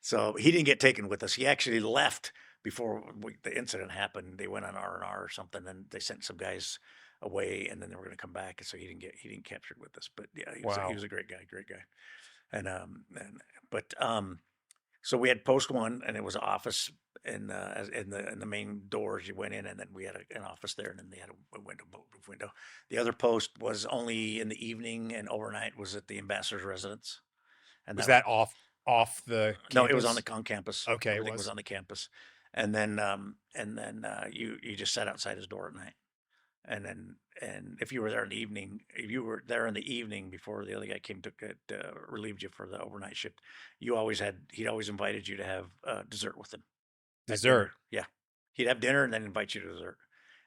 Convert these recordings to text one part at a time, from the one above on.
So he didn't get taken with us. He actually left before the incident happened. They went on R&R or something, and they sent some guys away, and then they were going to come back. And so he didn't captured with us. But yeah, he Wow. was a great guy. And but so we had post one, and it was an office in the main doors. You went in, and then we had an office there, and then they had a window, bulletproof window. The other post was only in the evening, and overnight was at the ambassador's residence, and Was that was that off the no, it was campus? on campus. Okay, it Everything was was. on the campus, and then you just sat outside his door at night, and if you were there in the evening, if you were there in the evening before the other guy came to get relieved you for the overnight shift, he'd always invited you to have dessert with him at dinner. Dessert. Yeah, he'd have dinner and then invite you to dessert.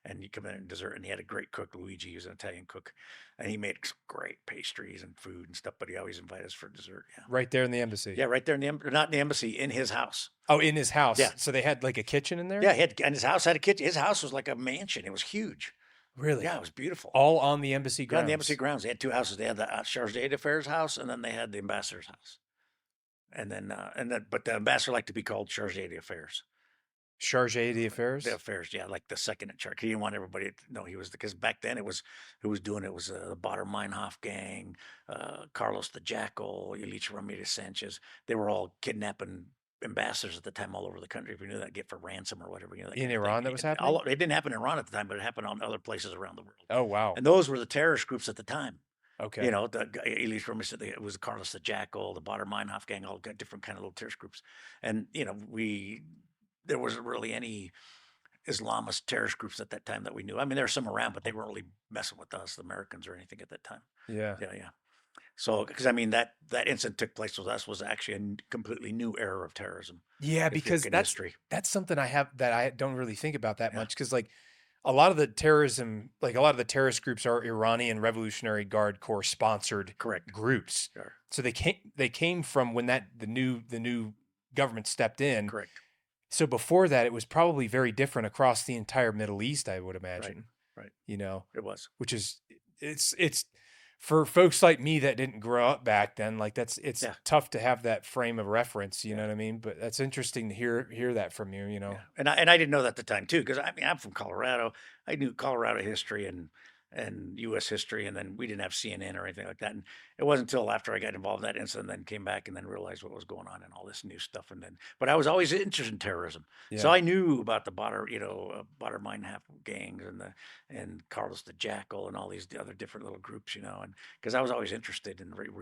And you come in and dessert, and he had a great cook, Luigi. He was an Italian cook, and he made great pastries and food and stuff. But he always invited us for dessert. Yeah, Right there in the embassy. yeah, right there in not in the embassy, in his house. Oh, in his Yeah, house. So they had like a kitchen in yeah, there? and his house had a kitchen. His house was like a mansion. It was huge. Yeah, Really? it was beautiful. All on the embassy Yeah, on the embassy grounds. grounds, they had two houses. They had the Charge d'Affaires house, and then they had the ambassador's house. But the ambassador liked to be called Charge d'Affaires. Charge The d'affaires? affairs, yeah, like the second in charge. He didn't want everybody to know he was because back then it was who was doing it was the Bader Meinhof gang, Carlos the Jackal, Elich Ramirez Sanchez. They were all kidnapping ambassadors at the time all over the country. If you knew that, get for ransom or whatever, that In kind of thing. Iran that was happening? It didn't happen in Iran at the time, but it happened on other places around the world. Oh, wow. And those were the terrorist groups at the time. You Okay. know, Elich Ramirez, it was Carlos the Jackal, the Bader Meinhof gang, all got different kind of little terrorist groups. And there wasn't really any Islamist terrorist groups at that time that we knew. I mean, there were some around, but they weren't really messing with us, the Americans, or anything at that time. Yeah. Yeah, yeah. So, because I mean, that incident took place with us was actually a completely new era of terrorism. Yeah, If you look because in that's history, that's something I have that I don't really think about that yeah, much. Because like a lot of the terrorism, like a lot of the terrorist groups are Iranian Revolutionary Guard Corps sponsored correct, groups. sure. So they came from when the new government stepped in. Correct, So before that, it was probably very different across the entire Middle East, I would right, imagine, right. you know, It was. which is it's for folks like me that didn't grow up back then, like it's Yeah, tough to have that frame of reference, you yeah, know what I mean? But that's interesting to hear that from you, you yeah. know. And I didn't know that at the time too, because I mean, I'm from Colorado. I knew Colorado history and U.S. history, and then we didn't have CNN or anything like that. And it wasn't until after I got involved in that incident, then came back and then realized what was going on and all this new stuff. But I was always interested in terrorism, so Yeah. I knew about the Bader Meinhof gangs and Carlos the Jackal and all these other different little groups, and because I was always interested in reading